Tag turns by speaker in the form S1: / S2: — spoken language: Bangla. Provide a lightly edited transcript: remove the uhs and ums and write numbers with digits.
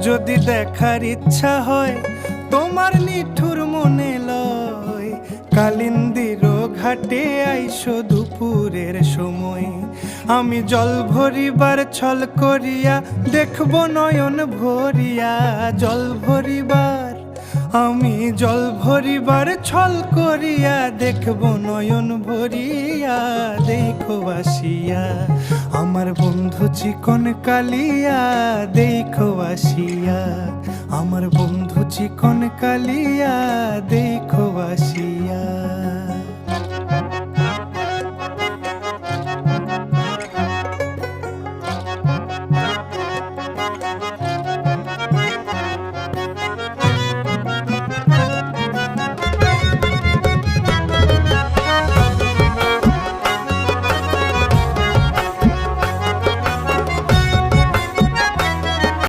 S1: যদি দেখার ইচ্ছা হয় তোমার নিঠুর মনে লয়, কালিন্দির ঘাটে আইসো দুপুরের সময়। আমি জল ভরিবার ছল করিয়া দেখব নয়ন ভরিয়া, জল ভরিবার আমি জল ভরিবার ছল করিয়া দেখব নয়ন ভরিয়া। দেখো আসিয়া আমার বন্ধু চিকন কালিয়া, দেখো আসিয়া আমার বন্ধু চিকন কালিয়া, দেখো আসিয়া।